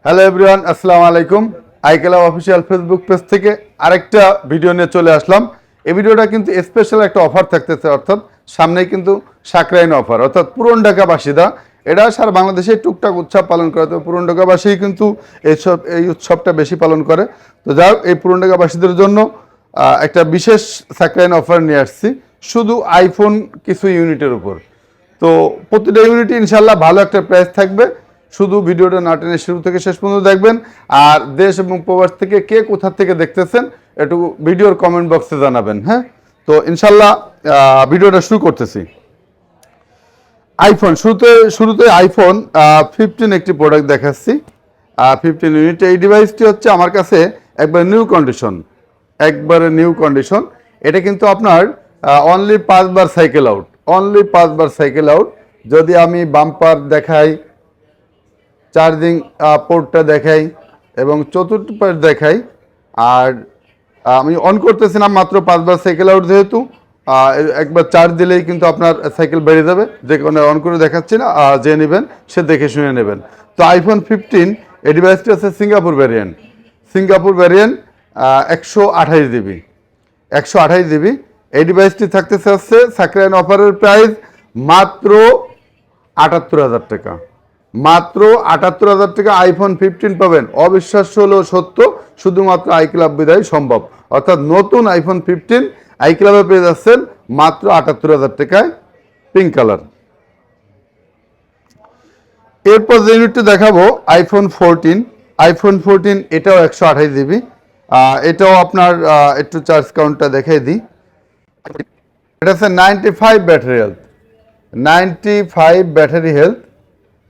Hello everyone, আসসালামু আলাইকুম। আইকেলাব official Facebook page থেকে আরেকটা ভিডিও নিয়ে চলে আসলাম। এই ভিডিওটা কিন্তু স্পেশাল একটা অফার থাকতেছে, অর্থাৎ সামনেই কিন্তু সাকরাইন অফার, অর্থাৎ পুরন ঢাকাবাসীরা এটা সারা বাংলাদেশে টুকটাক উৎসব পালন করে, তো পুরন ঢাকাবাসী কিন্তু এই উৎসবটা বেশি পালন করে। তো যাই হোক, এই পুরন ঢাকাবাসীদের জন্য একটা বিশেষ সাকরাইন অফার নিয়ে আসছি, শুধু আইফোন কিছু ইউনিটের উপর। তো প্রতিটা ইউনিট ইনশাল্লাহ ভালো একটা প্রাইস থাকবে। শুধু ভিডিওটা না টেনে শুরু থেকে শেষ পর্যন্ত দেখবেন। আর দেশ এবং প্রবাস থেকে কে কোথা থেকে দেখতেছেন একটু ভিডিওর কমেন্ট বক্সে জানাবেন। হ্যাঁ, তো ইনশাল্লাহ ভিডিওটা শুরু করতেছি। আইফোন শুরুতে আইফোন 15 একটি প্রোডাক্ট দেখাচ্ছি। 15 ইউনিট। এই ডিভাইসটি হচ্ছে আমার কাছে একবার নিউ কন্ডিশন। এটা কিন্তু আপনার অনলি 5 বার সাইকেল আউট। যদি আমি বাম্পার দেখাই, চার্জিং পোর্টটা দেখাই এবং চতুর্থ পার্ট দেখাই, আর আমি অন করতেছি না, মাত্র 5 বার সাইকেল আউট, যেহেতু একবার চার্জ দিলেই কিন্তু আপনার সাইকেল বেরিয়ে যাবে। যে কোনো অন করে দেখাচ্ছি না, যে নেবেন সে দেখে শুনে নেবেন। তো আইফোন 15 এই ডিভাইসটি আছে সিঙ্গাপুর ভ্যারিয়েন্ট 128 জিবি। এই ডিভাইসটি থাকতেছে হচ্ছে সাকরাইন অফারের প্রাইস মাত্র ৭৮,০০০ টাকা। মাত্র ৭৮,০০০ টাকা আইফোন 15 পাবেন। অবিশ্বাস্য হলেও সত্য, শুধুমাত্র আইক্লাব বিদায় সম্ভব। অর্থাৎ নতুন আইফোন 15 আইক্লাবে পেয়ে যাচ্ছেন মাত্র ৭৮,০০০ টাকায়, পিঙ্ক কালার। এরপর যে ইউনিটটি দেখাবো আইফোন 14। এটাও 128 জিবি। এটাও আপনার একটু চার্জ কাউন্টটা দেখাই দিই। এটা হচ্ছে 95 ব্যাটারি হেলথ।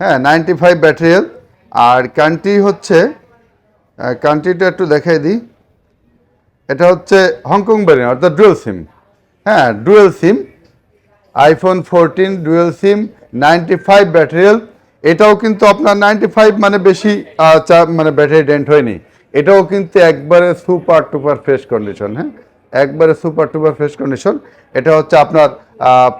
হ্যাঁ, 95 ব্যাটারি হেলথ। আর কান্ট্রিটা একটু দেখাই দিই। এটা হচ্ছে হংকং ভ্যারিয়েন্ট, অর্থাৎ ডুয়েল সিম। হ্যাঁ, ডুয়েল সিম আইফোন 14 ডুয়েল সিম, 95 ব্যাটারি হেলথ। এটাও কিন্তু আপনার 95 মানে বেশি মানে ব্যাটারি ডেন্ট হয়নি। এটাও কিন্তু একবারে সুপার টুপার ফ্রেশ কন্ডিশন। হ্যাঁ, একবারে সুপার টুপার ফ্রেশ কন্ডিশন। এটা হচ্ছে আপনার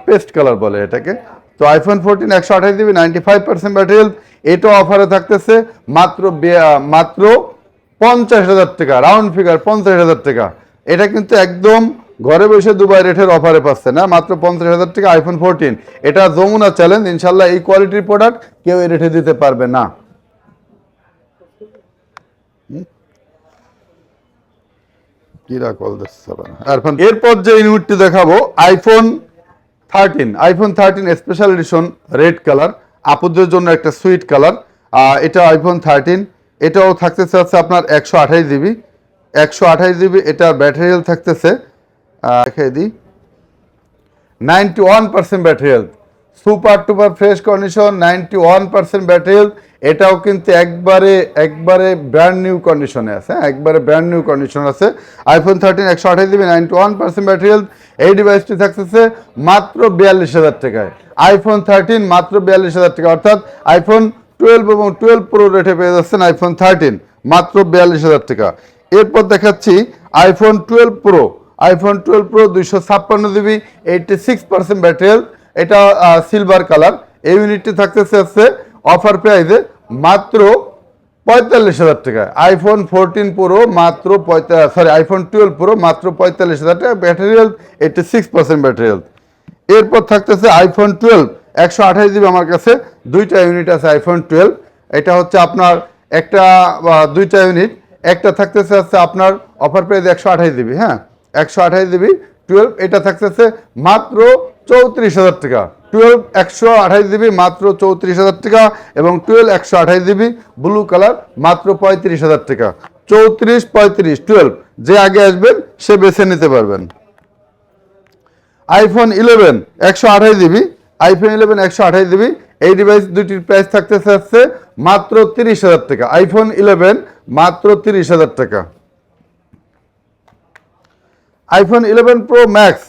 পেস্ট কালার বলে এটাকে। তো আইফোন 14 128 জিবি, 95% ব্যাটারি হেলথ। এটাও অফারে থাকতেছে মাত্র 50,000 টাকা, রাউন্ড ফিগার 50,000 টাকা। এটা কিন্তু একদম ঘরে বসে দুবাই রেটের অফারে পাচ্ছে না, মাত্র 50,000 টাকা আইফোন 14। এটা যমুনা চ্যালেঞ্জ, ইনশাল্লাহ এই কোয়ালিটির প্রোডাক্ট কেউ এই রেটে দিতে পারবে না। এরপর যে ইউনিটটি দেখাবো iPhone 13 special edition, red colour, আপুদের জন্য একটা সুইট কালার। এটা আইফোন 13। এটাও থাকতেছে হচ্ছে আপনার 128 জিবি। এটা ব্যাটারি হেলথ থাকতেছে দেখাই দিই 91% battery health, super টুপার fresh condition, 91% battery health. এটাও কিন্তু একবারে ব্র্যান্ড নিউ কন্ডিশনে আছে। হ্যাঁ, একবারে ব্র্যান্ড নিউ কন্ডিশন আছে। IPhone 13 128 GB, 91% battery health. এই ডিভাইসটি থাকতেছে মাত্র 42,000 টাকায়। আইফোন 13 মাত্র 42,000 টাকা, অর্থাৎ আইফোন 12 এবং 12 প্রো রেটে পেয়ে যাচ্ছেন আইফোন 13 মাত্র 42,000 টাকা। এরপর দেখাচ্ছি iPhone 12 pro 256 GB, 86% battery health. এটা সিলভার কালার। এই ইউনিটটি থাকতেছে হচ্ছে অফার প্রাইসে মাত্র 45,000 টাকা। আইফোন 14 প্রো মাত্র আইফোন 12 প্রো মাত্র 45,000 টাকা, ব্যাটারি হেলথ 86% ব্যাটারি হেলথ। এরপর থাকতেছে আইফোন 12 128 জিবি। আমার কাছে দুইটা ইউনিট আছে আইফোন 12। এটা হচ্ছে আপনার দুইটা ইউনিট। একটা থাকতেছে হচ্ছে আপনার অফার প্রাইস 128 জিবি। হ্যাঁ, 128 জিবি 12। এটা থাকতেছে মাত্র 34,000 টাকা। 12 128 জিবি মাত্র 34,000 টাকা, এবং 12 128 জিবি ব্লু কালার মাত্র 35,000 টাকা। 34 35 12 যে আগে আসবেন সে বেছে নিতে পারবেন। আইফোন 11 128 জিবি, এই ডিভাইস দুটির প্রাইস থাকতেছে হচ্ছে মাত্র 30,000 টাকা। আইফোন 11 মাত্র 30,000 টাকা। আইফোন 11 প্রো ম্যাক্স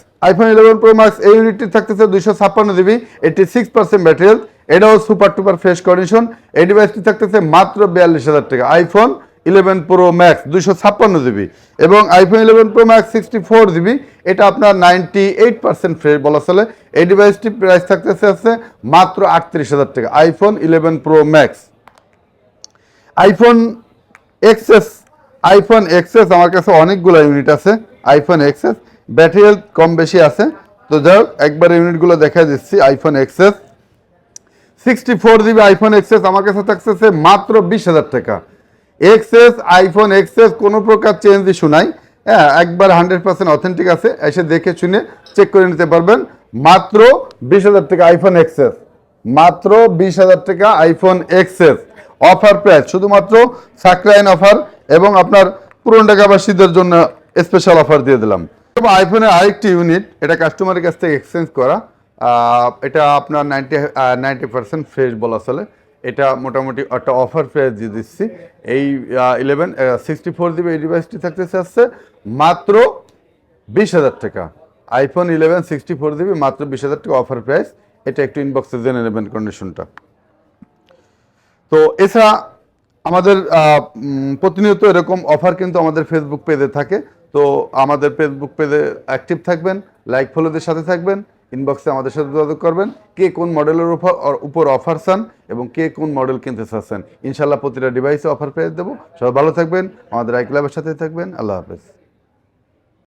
এই ইউনিটটি থাকতেছে 256 জিবি, 86% ব্যাটারি হেলথ। এটাও সুপার টুপার ফ্রেশ কন্ডিশন। এই ডিভাইসটি থাকতেছে মাত্র 42,000 টাকা। আইফোন 11 প্রো ম্যাক্স 256 জিবি, এবং আইফোন 11 প্রো ম্যাক্স 64 জিবি। এটা আপনার 98% ফ্রেশ বলা চলে। এই ডিভাইসটি প্রাইস থাকতেছে মাত্র 38,000 টাকা। IPhone 11 pro max. IPhone XS, iPhone XS আমার কাছে অনেকগুলো ইউনিট আছে। আইফোন এক্সএস ব্যাটারি হেলথ কম বেশি আছে, তো যাই হোক একবার ইউনিটগুলো দেখা দিচ্ছি। IPhone XS 64 GB iPhone XS আমার কাছে থাকতেছে মাত্র 20,000 টাকা। এক্সএস আইফোন এক্সএস কোনো প্রকার চেঞ্জ ইস্যু নাই, হ্যাঁ একবার 100% অথেন্টিক আছে, এসে দেখে শুনে চেক করে নিতে পারবেন। মাত্র 20,000 টাকা আইফোন এক্সএস, মাত্র 20,000 টাকা আইফোন এক্সএস অফার প্রাইস, শুধুমাত্র সাকরাইন অফার এবং আপনার পুরনো টাকাবাসীদের জন্য স্পেশাল অফার দিয়ে দিলাম। আইফোনের আরেকটি ইউনিট, এটা কাস্টমারের কাছ থেকে এক্সচেঞ্জ করা, এটা আপনার 90% ফ্রেশ বলা চলে। এটা মোটামুটি একটা অফার প্রাইস দিয়ে দিচ্ছি। এই 64 GB এই ডিভাইসটি থাকতেছে আসছে মাত্র 20,000 টাকা। আইফোন 11 64 GB মাত্র 20,000 টাকা অফার প্রাইস। এটা একটু ইনবক্সে জেনে নেবেন কন্ডিশনটা। তো এছাড়া আমাদের প্রতিনিয়ত এরকম অফার কিন্তু আমাদের ফেসবুক পেজে থাকে। তো আমাদের ফেসবুক পেজে অ্যাক্টিভ থাকবেন, লাইক ফলোদের সাথে থাকবেন, ইনবক্সে আমাদের সাথে যোগাযোগ করবেন। কে কোন মডেলের উপর অফার চান এবং কে কোন মডেল কিনতে চাচ্ছেন, ইনশাল্লাহ প্রতিটা ডিভাইসে অফার পেয়ে দেবো। সবাই ভালো থাকবেন, আমাদের আইক্লাবের সাথে থাকবেন। আল্লাহ হাফেজ।